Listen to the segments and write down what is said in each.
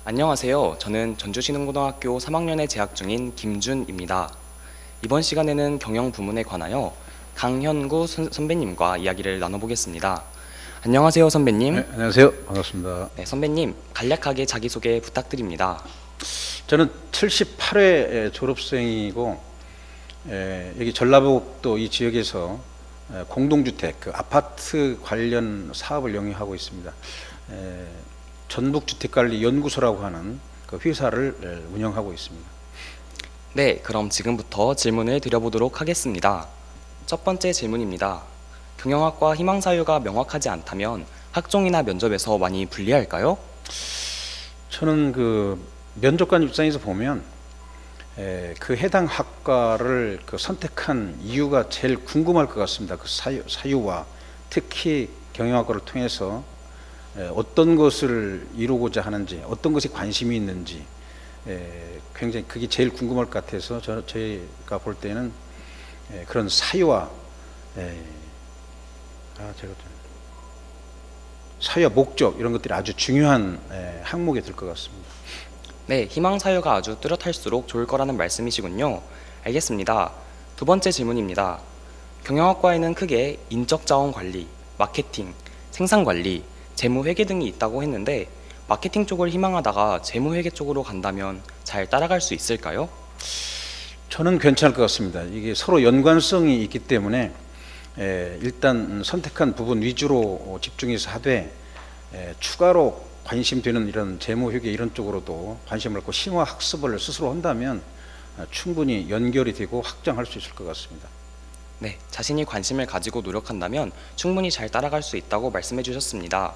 안녕하세요. 저는 전주신흥고등학교 3학년에 재학 중인 김준입니다. 이번 시간에는 경영 부문에 관하여 강현구 선배님과 이야기를 나눠보겠습니다. 안녕하세요, 선배님. 네, 안녕하세요. 반갑습니다. 네, 선배님, 간략하게 자기소개 부탁드립니다. 저는 78회 졸업생이고 여기 전라북도 이 지역에서 공동주택, 아파트 관련 사업을 영위하고 있습니다. 전북주택관리연구소라고 하는 그 회사를 운영하고 있습니다. 네, 그럼 지금부터 질문을 드려보도록 하겠습니다. 첫 번째 질문입니다. 경영학과 희망사유가 명확하지 않다면 학종이나 면접에서 많이 불리할까요? 저는 그 면접관 입장에서 보면 그 해당 학과를 선택한 이유가 제일 궁금할 것 같습니다. 그 사유와 특히 경영학과를 통해서 어떤 것을 이루고자 하는지, 어떤 것에 관심이 있는지 굉장히 그게 제일 궁금할 것 같아서 저희가 볼 때는 그런 사유와 사유와 목적 이런 것들이 아주 중요한 항목이 될 것 같습니다. 네, 희망사유가 아주 뚜렷할수록 좋을 거라는 말씀이시군요. 알겠습니다. 두 번째 질문입니다. 경영학과에는 크게 인적자원관리, 마케팅, 생산관리, 재무회계 등이 있다고 했는데 마케팅 쪽을 희망하다가 재무회계 쪽으로 간다면 잘 따라갈 수 있을까요? 저는 괜찮을 것 같습니다. 이게 서로 연관성이 있기 때문에 일단 선택한 부분 위주로 집중해서 하되 추가로 관심되는 이런 재무회계 이런 쪽으로도 관심을 갖고 심화 학습을 스스로 한다면 충분히 연결이 되고 확장할 수 있을 것 같습니다. 네, 자신이 관심을 가지고 노력한다면 충분히 잘 따라갈 수 있다고 말씀해 주셨습니다.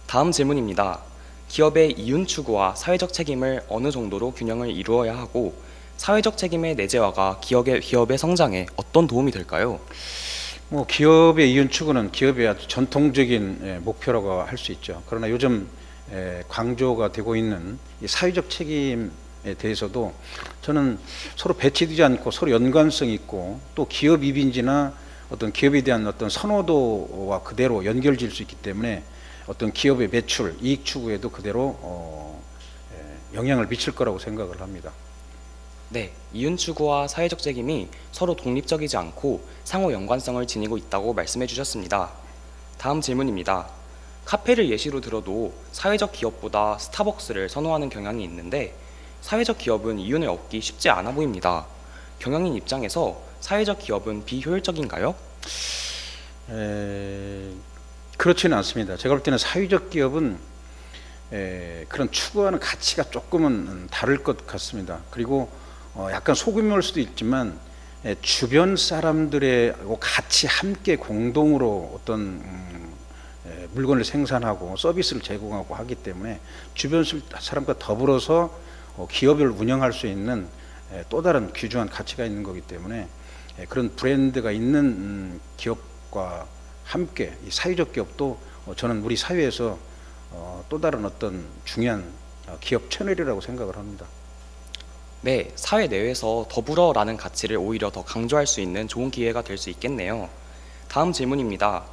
다음 질문입니다. 기업의 이윤 추구와 사회적 책임을 어느 정도로 균형을 이루어야 하고 사회적 책임의 내재화가 기업의 성장에 어떤 도움이 될까요? 기업의 이윤 추구는 기업의 아주 전통적인 목표라고 할 수 있죠. 그러나 요즘 강조가 되고 있는 이 사회적 책임에 대해서도 저는 서로 배치되지 않고 서로 연관성 있고 또 기업 이미지나 어떤 기업에 대한 어떤 선호도와 그대로 연결질 수 있기 때문에 어떤 기업의 매출, 이익 추구에도 그대로 영향을 미칠 거라고 생각을 합니다. 네, 이윤 추구와 사회적 책임이 서로 독립적이지 않고 상호 연관성을 지니고 있다고 말씀해 주셨습니다. 다음 질문입니다. 카페를 예시로 들어도 사회적 기업보다 스타벅스를 선호하는 경향이 있는데 사회적 기업은 이윤을 얻기 쉽지 않아 보입니다. 경영인 입장에서 사회적 기업은 비효율적인가요? 그렇지는 않습니다. 제가 볼 때는 사회적 기업은 그런 추구하는 가치가 조금은 다를 것 같습니다. 그리고 약간 소규모일 수도 있지만 주변 사람들의 같이 함께 공동으로 어떤 물건을 생산하고 서비스를 제공하고 하기 때문에 주변 사람과 더불어서 기업을 운영할 수 있는 또 다른 귀중한 가치가 있는 거기 때문에 그런 브랜드가 있는 기업과 함께 이 사회적 기업도 저는 우리 사회에서 또 다른 어떤 중요한 기업 채널이라고 생각을 합니다. 네, 사회 내에서 더불어라는 가치를 오히려 더 강조할 수 있는 좋은 기회가 될 수 있겠네요. 다음 질문입니다.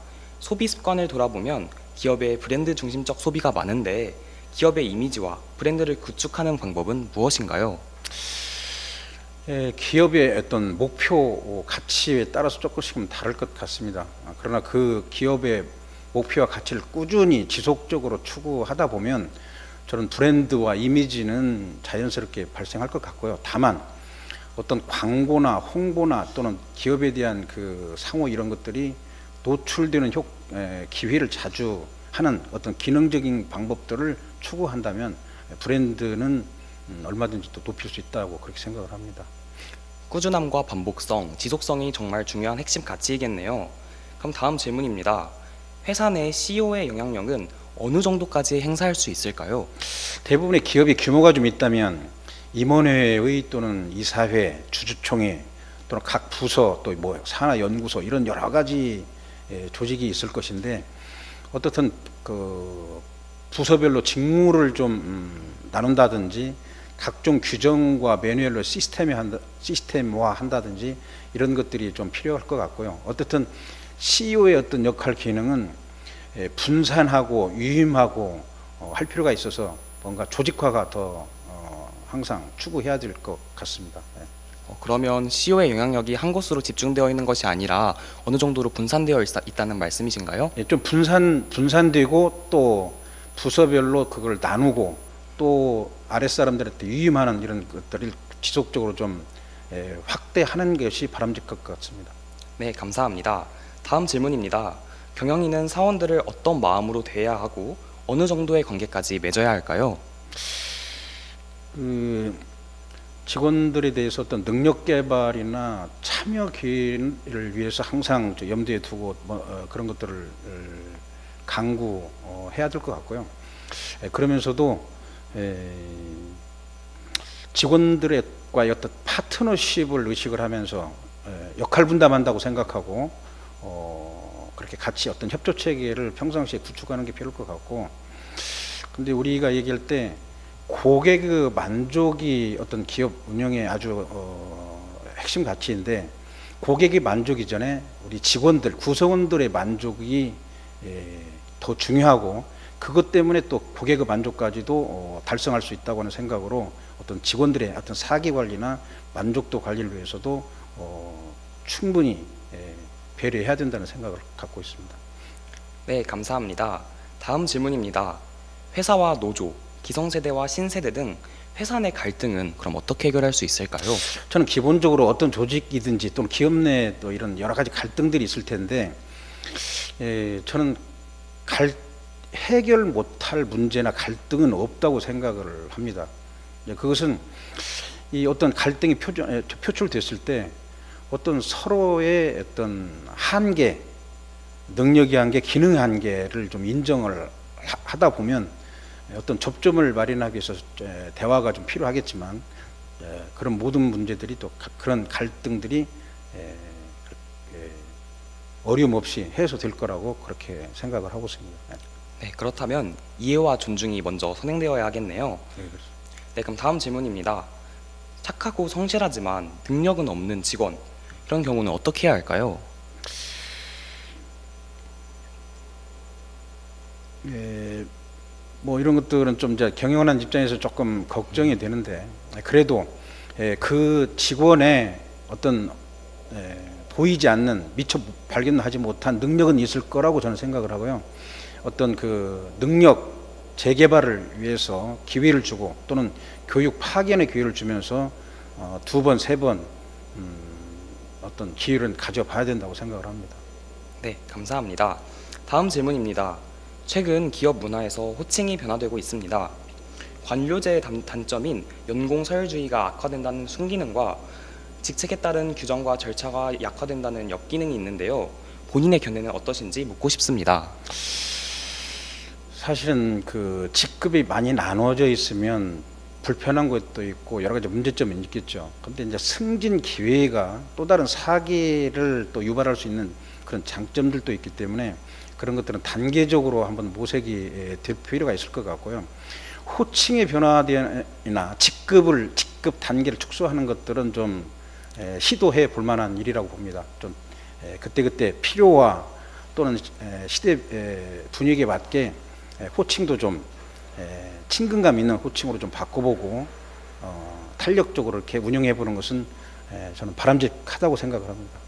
소비 습관을 돌아보면 기업의 브랜드 중심적 소비가 많은데 기업의 이미지와 브랜드를 구축하는 방법은 무엇인가요? 기업의 어떤 목표 가치에 따라서 조금씩은 다를 것 같습니다. 그러나 그 기업의 목표와 가치를 꾸준히 지속적으로 추구하다 보면 저는 브랜드와 이미지는 자연스럽게 발생할 것 같고요. 다만 어떤 광고나 홍보나 또는 기업에 대한 그 상호 이런 것들이 노출되는 기회를 자주 하는 어떤 기능적인 방법들을 추구한다면 브랜드는 얼마든지 또 높일 수 있다고 그렇게 생각을 합니다. 꾸준함과 반복성, 지속성이 정말 중요한 핵심 가치이겠네요. 그럼 다음 질문입니다. 회사 내 CEO의 영향력은 어느 정도까지 행사할 수 있을까요? 대부분의 기업이 규모가 좀 있다면 임원회의 또는 이사회, 주주총회 또는 각 부서 또 산하연구소 이런 여러 가지 조직이 있을 것인데 어떻든 그 부서별로 직무를 좀 나눈다든지 각종 규정과 매뉴얼로 시스템화 한다든지 이런 것들이 좀 필요할 것 같고요. 어쨌든 CEO의 어떤 역할 기능은 분산하고 유임하고 할 필요가 있어서 뭔가 조직화가 더 항상 추구해야 될 것 같습니다. 예. 그러면 CEO의 영향력이 한 곳으로 집중되어 있는 것이 아니라 어느 정도로 분산되어 있다는 말씀이신가요? 예, 좀 분산되고 또 부서별로 그걸 나누고 또 아랫사람들한테 위임하는 이런 것들을 지속적으로 좀 확대하는 것이 바람직할 것 같습니다. 네, 감사합니다. 다음 질문입니다. 경영인은 사원들을 어떤 마음으로 대해야 하고 어느 정도의 관계까지 맺어야 할까요? 그 직원들에 대해서 어떤 능력 개발이나 참여 기회를 위해서 항상 염두에 두고 그런 것들을 강구해야 될 것 같고요. 그러면서도 직원들과의 어떤 파트너십을 의식을 하면서 역할 분담한다고 생각하고 그렇게 같이 어떤 협조 체계를 평상시에 구축하는 게 필요할 것 같고, 근데 우리가 얘기할 때 고객의 만족이 어떤 기업 운영의 아주 핵심 가치인데, 고객의 만족 이전에 우리 직원들, 구성원들의 만족이 더 중요하고, 그것 때문에 또 고객의 만족까지도 달성할 수 있다고 하는 생각으로 어떤 직원들의 어떤 사기 관리나 만족도 관리를 위해서도 충분히 배려해야 된다는 생각을 갖고 있습니다. 네, 감사합니다. 다음 질문입니다. 회사와 노조, 기성세대와 신세대 등 회사 내 갈등은 그럼 어떻게 해결할 수 있을까요? 저는 기본적으로 어떤 조직이든지 또는 기업 내 또 이런 여러 가지 갈등들이 있을 텐데, 저는 해결 못할 문제나 갈등은 없다고 생각을 합니다. 그것은 이 어떤 갈등이 표출됐을 때 어떤 서로의 어떤 한계, 능력의 한계, 기능의 한계를 좀 인정을 하다 보면 어떤 접점을 마련하기 위해서 대화가 좀 필요하겠지만, 그런 모든 문제들이 또 그런 갈등들이 어려움 없이 해소될 거라고 그렇게 생각을 하고 있습니다. 네, 그렇다면 이해와 존중이 먼저 선행되어야 하겠네요. 네, 그렇습니다. 네, 그럼 다음 질문입니다. 착하고 성실하지만 능력은 없는 직원, 이런 경우는 어떻게 해야 할까요? 뭐 이런 것들은 좀 이제 경영하는 입장에서 조금 걱정이 되는데, 그래도 그 직원의 어떤 보이지 않는, 미처 발견하지 못한 능력은 있을 거라고 저는 생각을 하고요. 어떤 그 능력 재개발을 위해서 기회를 주고 또는 교육 파견의 기회를 주면서 두 번, 세 번 어떤 기회를 가져봐야 된다고 생각을 합니다. 네, 감사합니다. 다음 질문입니다. 최근 기업 문화에서 호칭이 변화되고 있습니다. 관료제의 단점인 연공 서열주의가 악화된다는 순기능과 직책에 따른 규정과 절차가 약화된다는 역기능이 있는데요. 본인의 견해는 어떠신지 묻고 싶습니다. 사실은 그 직급이 많이 나눠져 있으면 불편한 것도 있고 여러 가지 문제점이 있겠죠. 그런데 이제 승진 기회가 또 다른 사기를 또 유발할 수 있는 그런 장점들도 있기 때문에 그런 것들은 단계적으로 한번 모색이 될 필요가 있을 것 같고요. 호칭의 변화나 직급 단계를 축소하는 것들은 좀 시도해 볼 만한 일이라고 봅니다. 좀 그때그때 필요와 또는 시대 분위기에 맞게 호칭도 좀 친근감 있는 호칭으로 좀 바꿔보고 탄력적으로 이렇게 운영해 보는 것은 저는 바람직하다고 생각을 합니다.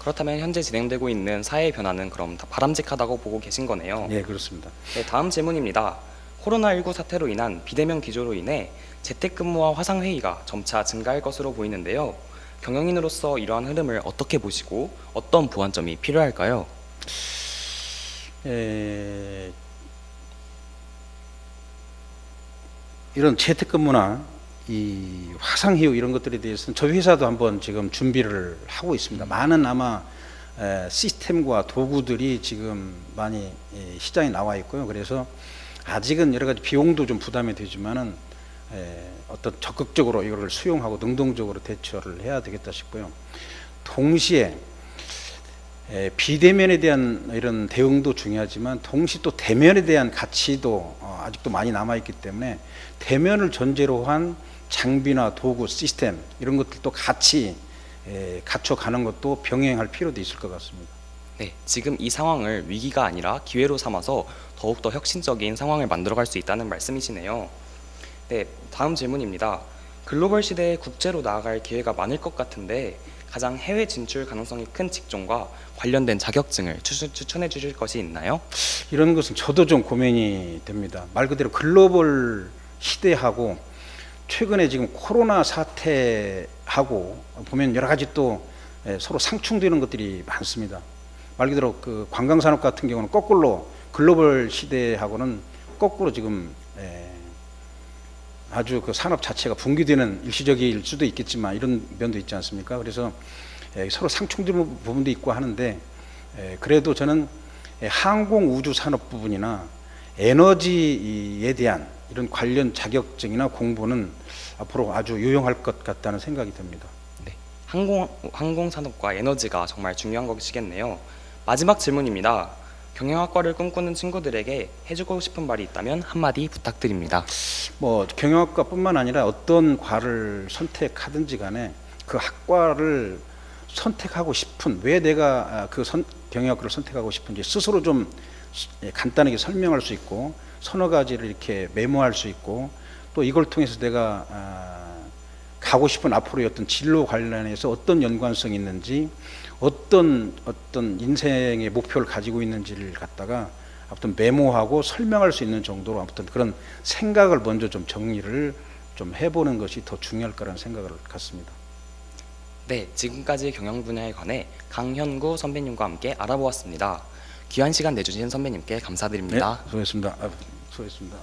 그렇다면 현재 진행되고 있는 사회의 변화는 그럼 다 바람직하다고 보고 계신 거네요. 네, 그렇습니다. 네, 다음 질문입니다. 코로나19 사태로 인한 비대면 기조로 인해 재택근무와 화상회의가 점차 증가할 것으로 보이는데요. 경영인으로서 이러한 흐름을 어떻게 보시고 어떤 보완점이 필요할까요? 이런 재택근무나 이 화상회의 이런 것들에 대해서는 저희 회사도 한번 지금 준비를 하고 있습니다. 많은 아마 시스템과 도구들이 지금 많이 시장에 나와 있고요. 그래서 아직은 여러 가지 비용도 좀 부담이 되지만은 어떤 적극적으로 이거를 수용하고 능동적으로 대처를 해야 되겠다 싶고요. 동시에 비대면에 대한 이런 대응도 중요하지만 동시에 또 대면에 대한 가치도 아직도 많이 남아 있기 때문에 대면을 전제로 한 장비나 도구, 시스템 이런 것들도 같이 갖춰가는 것도 병행할 필요도 있을 것 같습니다. 네, 지금 이 상황을 위기가 아니라 기회로 삼아서 더욱더 혁신적인 상황을 만들어갈 수 있다는 말씀이시네요. 네, 다음 질문입니다. 글로벌 시대에 국제로 나아갈 기회가 많을 것 같은데 가장 해외 진출 가능성이 큰 직종과 관련된 자격증을 추천해 주실 것이 있나요? 이런 것은 저도 좀 고민이 됩니다. 말 그대로 글로벌 시대하고 최근에 지금 코로나 사태하고 보면 여러 가지 또 서로 상충되는 것들이 많습니다. 말 그대로 그 관광산업 같은 경우는 거꾸로 글로벌 시대하고는 거꾸로 지금 아주 그 산업 자체가 붕괴되는 일시적일 수도 있겠지만 이런 면도 있지 않습니까? 그래서 서로 상충되는 부분도 있고 하는데 그래도 저는 항공 우주 산업 부분이나 에너지에 대한 이런 관련 자격증이나 공부는 앞으로 아주 유용할 것 같다는 생각이 듭니다. 네, 항공 산업과 에너지가 정말 중요한 것이겠네요. 마지막 질문입니다. 경영학과를 꿈꾸는 친구들에게 해주고 싶은 말이 있다면 한마디 부탁드립니다. 뭐 경영학과뿐만 아니라 어떤 과를 선택하든지 간에 그 학과를 선택하고 싶은 왜 내가 경영학과를 선택하고 싶은지 스스로 좀 간단하게 설명할 수 있고 서너 가지를 이렇게 메모할 수 있고 또 이걸 통해서 내가 가고 싶은 앞으로의 어떤 진로 관련해서 어떤 연관성이 있는지 어떤 인생의 목표를 가지고 있는지를 갖다가 아무튼 메모하고 설명할 수 있는 정도로 아무튼 그런 생각을 먼저 좀 정리를 좀 해보는 것이 더 중요할 거라는 생각을 갖습니다. 네, 지금까지 경영 분야에 관해 강현구 선배님과 함께 알아보았습니다. 귀한 시간 내주신 선배님께 감사드립니다. 네, 수고했습니다. 수고했습니다.